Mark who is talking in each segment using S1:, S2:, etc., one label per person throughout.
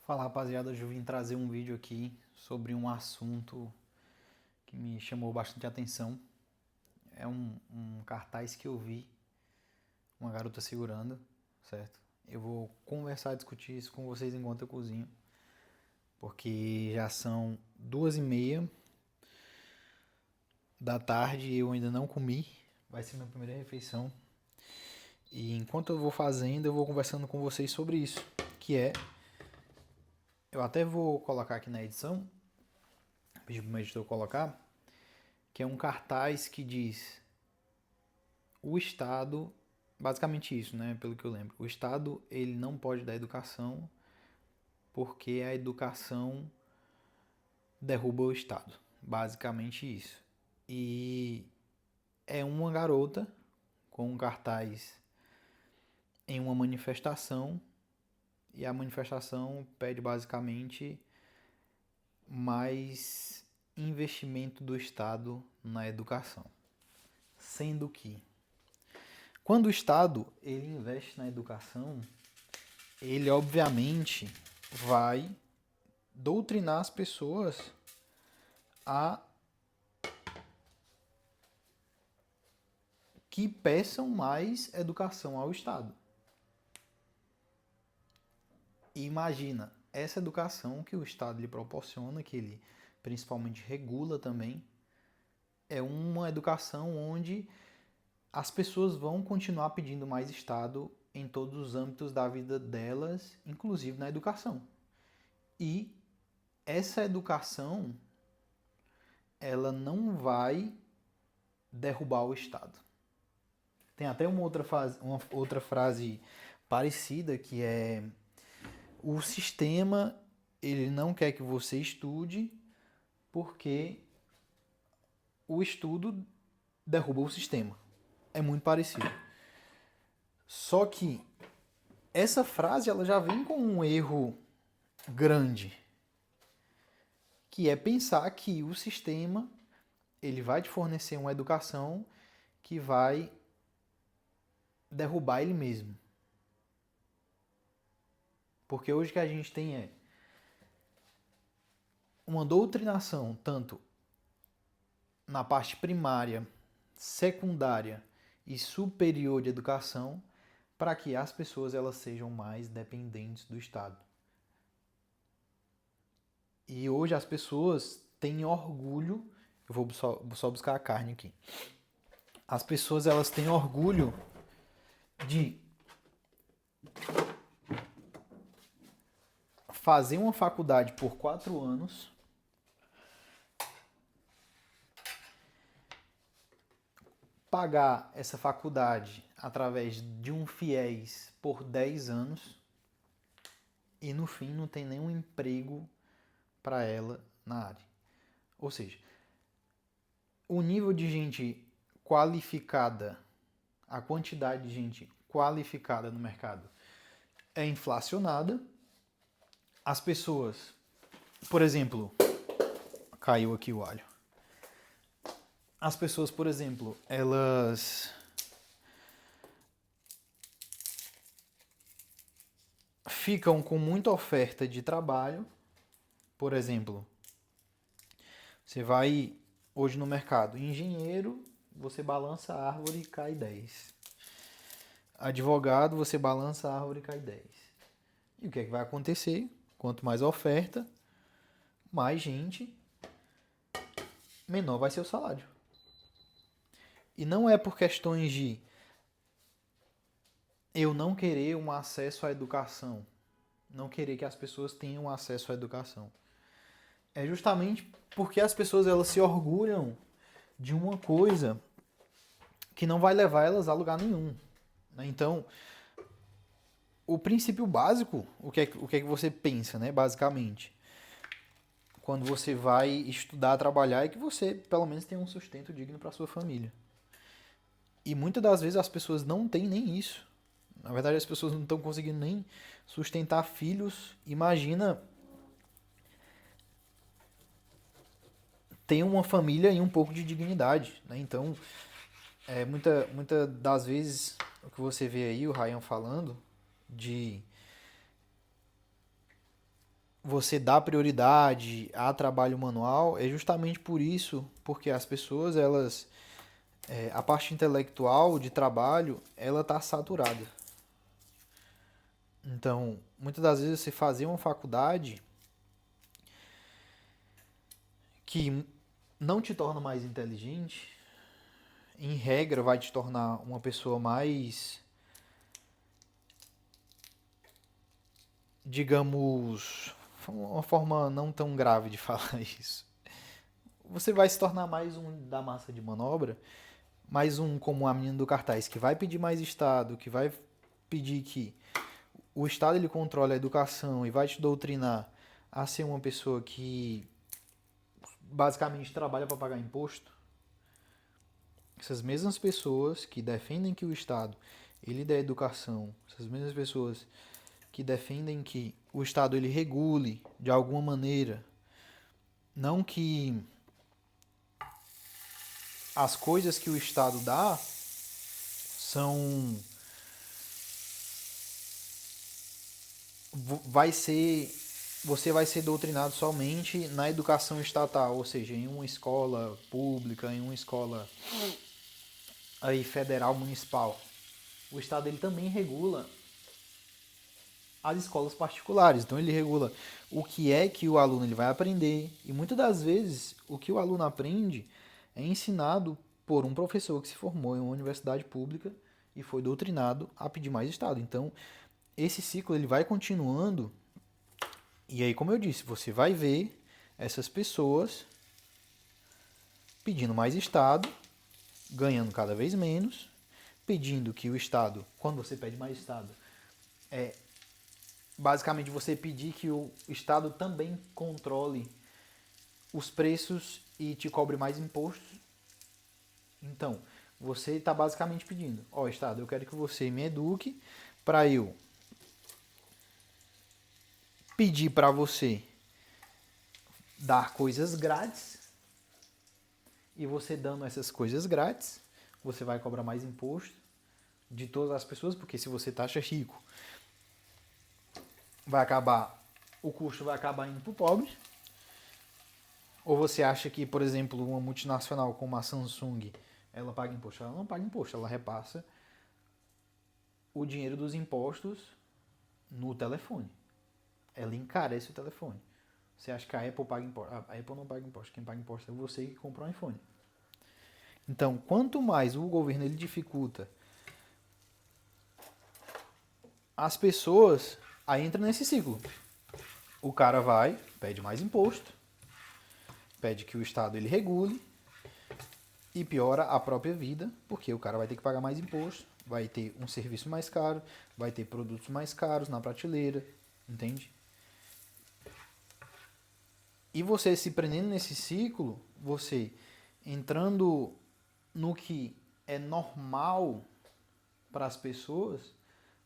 S1: Fala rapaziada, hoje eu vim trazer um vídeo aqui sobre um assunto que me chamou bastante atenção. É um cartaz que eu vi uma garota segurando, certo? Eu vou conversar, discutir isso com vocês enquanto eu cozinho, porque já são 2h30 da tarde e eu ainda não comi. Vai ser minha primeira refeição. E enquanto eu vou fazendo, eu vou conversando com vocês sobre isso, que é... Eu até vou colocar aqui na edição, pedir pro meu editor colocar, que é um cartaz que diz: o Estado, basicamente isso, né, pelo que eu lembro, o Estado ele não pode dar educação porque a educação derruba o Estado, basicamente isso. E é uma garota com um cartaz em uma manifestação, e a manifestação pede basicamente mais investimento do Estado na educação, sendo que quando o Estado ele investe na educação, ele obviamente vai doutrinar as pessoas a que peçam mais educação ao Estado. E imagina, essa educação que o Estado lhe proporciona, que ele principalmente regula também, é uma educação onde as pessoas vão continuar pedindo mais Estado em todos os âmbitos da vida delas, inclusive na educação. E essa educação, ela não vai derrubar o Estado. Tem até uma outra frase parecida que é: o sistema ele não quer que você estude porque o estudo derruba o sistema. É muito parecido. Só que essa frase ela já vem com um erro grande, que é pensar que o sistema ele vai te fornecer uma educação que vai derrubar ele mesmo. Porque hoje o que a gente tem é uma doutrinação tanto na parte primária, secundária e superior de educação para que as pessoas elas sejam mais dependentes do Estado. E hoje as pessoas têm orgulho, eu vou só buscar a carne aqui. As pessoas elas têm orgulho de fazer uma faculdade por 4 anos, pagar essa faculdade através de um fiéis por 10 anos e no fim não tem nenhum emprego para ela na área. Ou seja, o nível de gente qualificada, a quantidade de gente qualificada no mercado é inflacionada. As pessoas, por exemplo, caiu aqui o alho. As pessoas, por exemplo, elas ficam com muita oferta de trabalho. Por exemplo, você vai hoje no mercado, engenheiro, você balança a árvore e cai 10. Advogado, você balança a árvore e cai 10. E o que é que vai acontecer? Quanto mais oferta, mais gente, menor vai ser o salário. E não é por questões de eu não querer um acesso à educação, não querer que as pessoas tenham acesso à educação. É justamente porque as pessoas elas se orgulham de uma coisa que não vai levar elas a lugar nenhum. Então, o princípio básico, o que é que você pensa, né, basicamente, quando você vai estudar, trabalhar, é que você pelo menos tenha um sustento digno para sua família. E muitas das vezes as pessoas não têm nem isso. Na verdade, as pessoas não estão conseguindo nem sustentar filhos. Imagina ter uma família e um pouco de dignidade, né? Então, muita das vezes o que você vê aí o Ryan falando de você dá prioridade a trabalho manual é justamente por isso, porque as pessoas, elas, a parte intelectual de trabalho, ela está saturada. Então, muitas das vezes você fazer uma faculdade que não te torna mais inteligente, em regra vai te tornar uma pessoa mais, digamos, uma forma não tão grave de falar isso. Você vai se tornar mais um da massa de manobra, mais um como a menina do cartaz, que vai pedir mais Estado, que vai pedir que o Estado ele controle a educação e vai te doutrinar a ser uma pessoa que basicamente trabalha para pagar imposto. Essas mesmas pessoas que defendem que o Estado ele dê educação, essas mesmas pessoas que defendem que o Estado ele regule de alguma maneira, não que as coisas que o Estado dá são vai ser você vai ser doutrinado somente na educação estatal, ou seja, em uma escola pública, em uma escola aí federal, municipal. O Estado ele também regula as escolas particulares, então ele regula o que é que o aluno ele vai aprender e muitas das vezes o que o aluno aprende é ensinado por um professor que se formou em uma universidade pública e foi doutrinado a pedir mais Estado. Então, esse ciclo ele vai continuando e aí, como eu disse, você vai ver essas pessoas pedindo mais Estado, ganhando cada vez menos, pedindo que o Estado, quando você pede mais Estado, é basicamente você pedir que o Estado também controle os preços e te cobre mais impostos. Então, você está basicamente pedindo, ó, Estado, eu quero que você me eduque para eu pedir para você dar coisas grátis e você dando essas coisas grátis, você vai cobrar mais imposto de todas as pessoas, porque se você taxa rico, vai acabar, o custo vai acabar indo para o pobre. Ou você acha que, por exemplo, uma multinacional como a Samsung, ela paga imposto? Ela não paga imposto, ela repassa o dinheiro dos impostos no telefone. Ela encarece o telefone. Você acha que a Apple paga imposto? A Apple não paga imposto. Quem paga imposto é você que compra um iPhone. Então, quanto mais o governo ele dificulta as pessoas, aí entra nesse ciclo. O cara vai, pede mais imposto, pede que o Estado ele regule e piora a própria vida, porque o cara vai ter que pagar mais imposto, vai ter um serviço mais caro, vai ter produtos mais caros na prateleira, entende? E você se prendendo nesse ciclo, você entrando no que é normal para as pessoas,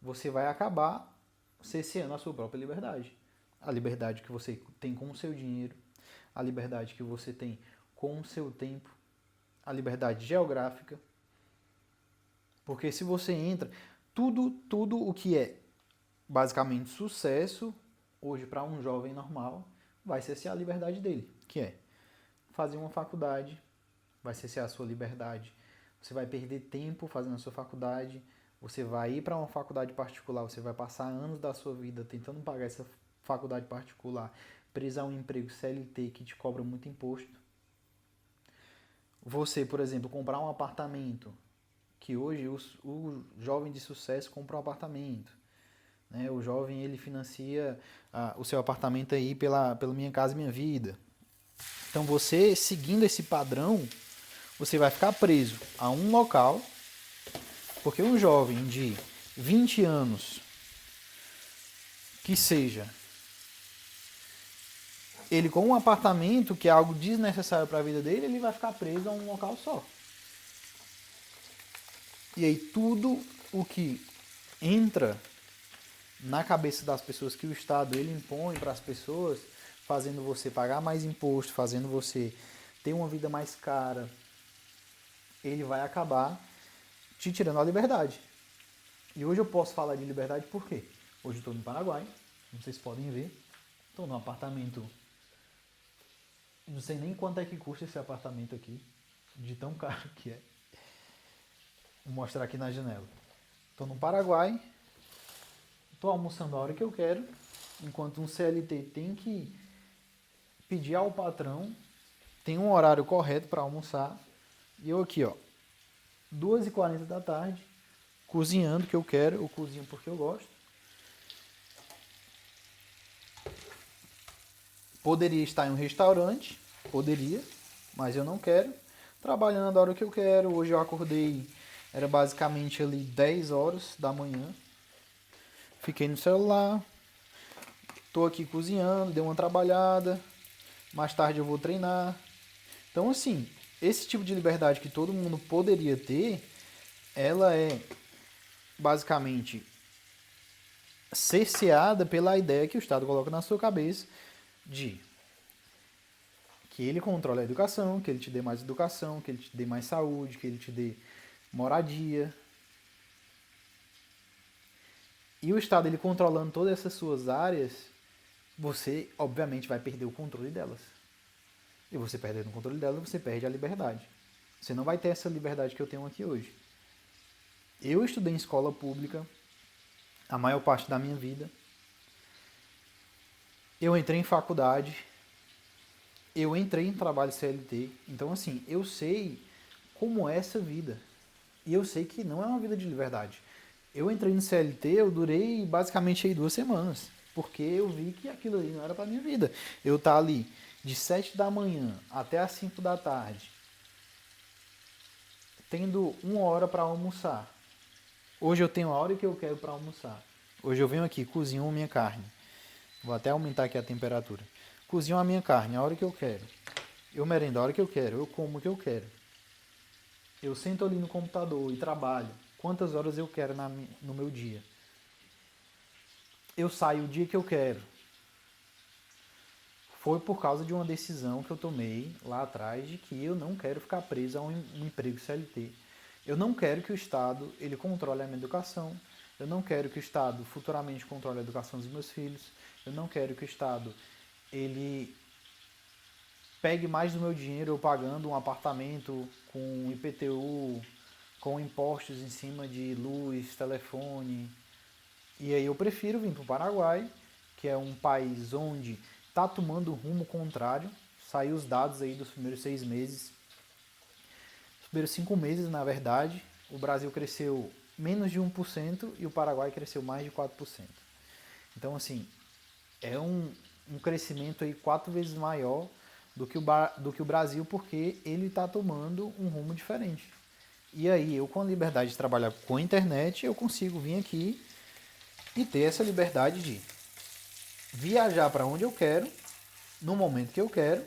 S1: você vai acabar cerceando a sua própria liberdade. A liberdade que você tem com o seu dinheiro, a liberdade que você tem com o seu tempo, a liberdade geográfica. Porque se você entra, tudo o que é basicamente sucesso hoje para um jovem normal vai cercear a liberdade dele, que é fazer uma faculdade, vai cercear a sua liberdade. Você vai perder tempo fazendo a sua faculdade, você vai ir para uma faculdade particular, você vai passar anos da sua vida tentando pagar essa faculdade particular, preso a um emprego CLT que te cobra muito imposto. Você, por exemplo, comprar um apartamento, que hoje o jovem de sucesso compra um apartamento. Né? O jovem ele financia o seu apartamento aí pela Minha Casa Minha Vida. Então você, seguindo esse padrão, você vai ficar preso a um local, porque um jovem de 20 anos, que seja, ele com um apartamento, que é algo desnecessário para a vida dele, ele vai ficar preso a um local só. E aí tudo o que entra na cabeça das pessoas que o Estado ele impõe para as pessoas, fazendo você pagar mais imposto, fazendo você ter uma vida mais cara, ele vai acabar te tirando a liberdade. E hoje eu posso falar de liberdade por quê? Hoje eu estou no Paraguai, como vocês podem ver. Estou num apartamento. Não sei nem quanto é que custa esse apartamento aqui. De tão caro que é. Vou mostrar aqui na janela. Estou no Paraguai. Estou almoçando a hora que eu quero. Enquanto um CLT tem que pedir ao patrão. Tem um horário correto para almoçar. E eu aqui, ó. 2h40 da tarde. Cozinhando o que eu quero. Eu cozinho porque eu gosto. Poderia estar em um restaurante. Poderia. Mas eu não quero. Trabalhando a hora que eu quero. Hoje eu acordei. Era basicamente ali 10 horas da manhã. Fiquei no celular. Tô aqui cozinhando. Dei uma trabalhada. Mais tarde eu vou treinar. Então, assim, esse tipo de liberdade que todo mundo poderia ter, ela é basicamente cerceada pela ideia que o Estado coloca na sua cabeça de que ele controla a educação, que ele te dê mais educação, que ele te dê mais saúde, que ele te dê moradia. E o Estado, ele controlando todas essas suas áreas, você, obviamente, vai perder o controle delas. E você perdendo o controle delas, você perde a liberdade. Você não vai ter essa liberdade que eu tenho aqui hoje. Eu estudei em escola pública a maior parte da minha vida. Eu entrei em faculdade. Eu entrei em trabalho CLT. Então, assim, eu sei como é essa vida. E eu sei que não é uma vida de liberdade. Eu entrei no CLT, eu durei basicamente aí 2 semanas. Porque eu vi que aquilo ali não era pra minha vida. Eu tá ali de 7 da manhã até as 5 da tarde, tendo 1 hora para almoçar. Hoje eu tenho a hora que eu quero para almoçar. Hoje eu venho aqui, cozinho a minha carne. Vou até aumentar aqui a temperatura. Cozinho a minha carne a hora que eu quero. Eu merendo a hora que eu quero. Eu como o que eu quero. Eu sento ali no computador e trabalho quantas horas eu quero no meu dia. Eu saio o dia que eu quero. Foi por causa de uma decisão que eu tomei lá atrás de que eu não quero ficar preso a um emprego CLT. Eu não quero que o Estado ele controle a minha educação. Eu não quero que o Estado futuramente controle a educação dos meus filhos. Eu não quero que o Estado ele pegue mais do meu dinheiro eu pagando um apartamento com IPTU, com impostos em cima de luz, telefone. E aí eu prefiro vir para o Paraguai, que é um país onde está tomando um rumo contrário. Saiu os dados aí dos primeiros 6 meses. Os primeiros 5 meses, na verdade, o Brasil cresceu menos de 1% e o Paraguai cresceu mais de 4%. Então, assim, é um crescimento aí 4 vezes maior do que o Brasil, porque ele está tomando um rumo diferente. E aí, eu com a liberdade de trabalhar com a internet, eu consigo vir aqui e ter essa liberdade de viajar para onde eu quero, no momento que eu quero,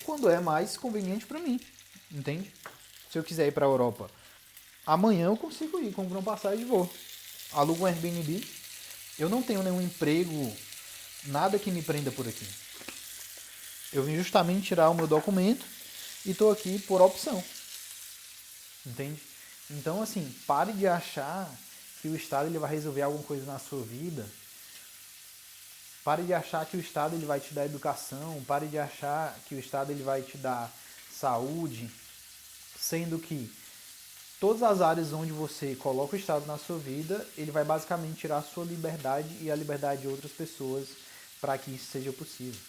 S1: quando é mais conveniente para mim, entende? Se eu quiser ir para a Europa, amanhã eu consigo ir, compro uma passagem e vou. Alugo um Airbnb, eu não tenho nenhum emprego, nada que me prenda por aqui. Eu vim justamente tirar o meu documento e estou aqui por opção, entende? Então, assim, pare de achar que o Estado ele vai resolver alguma coisa na sua vida. Pare de achar que o Estado ele vai te dar educação. Pare de achar que o Estado ele vai te dar saúde. Sendo que todas as áreas onde você coloca o Estado na sua vida, ele vai basicamente tirar a sua liberdade e a liberdade de outras pessoas para que isso seja possível.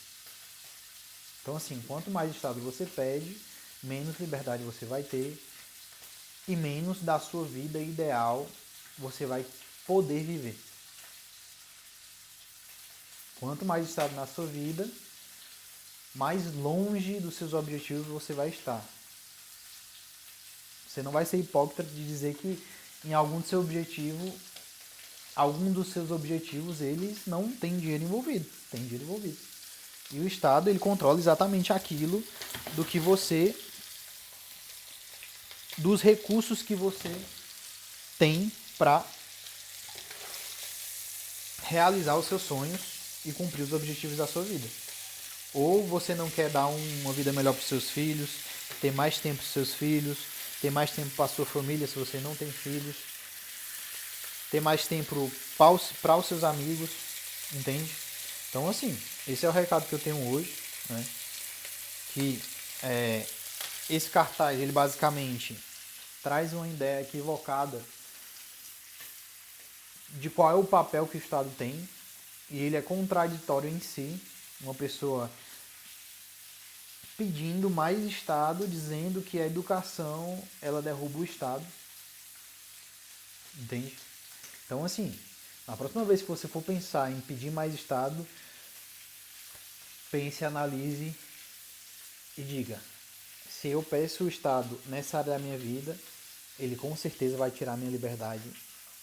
S1: Então, assim, quanto mais Estado você pede, menos liberdade você vai ter e menos da sua vida ideal você vai poder viver. Quanto mais Estado na sua vida, mais longe dos seus objetivos você vai estar. Você não vai ser hipócrita de dizer que em algum dos seus objetivos, eles não têm dinheiro envolvido. Tem dinheiro envolvido. E o Estado, ele controla exatamente aquilo do que você, dos recursos que você tem para realizar os seus sonhos e cumprir os objetivos da sua vida. Ou você não quer dar uma vida melhor para os seus filhos, ter mais tempo para os seus filhos, ter mais tempo para a sua família se você não tem filhos, ter mais tempo para os seus amigos, entende? Então, assim, esse é o recado que eu tenho hoje, né? Que esse cartaz, ele basicamente traz uma ideia equivocada de qual é o papel que o Estado tem, e ele é contraditório em si. Uma pessoa pedindo mais Estado, dizendo que a educação ela derruba o Estado, entende? Então, assim, na próxima vez que você for pensar em pedir mais Estado, pense, analise e diga: se eu peço o Estado nessa área da minha vida, ele com certeza vai tirar minha liberdade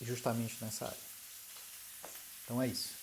S1: justamente nessa área. Então é isso.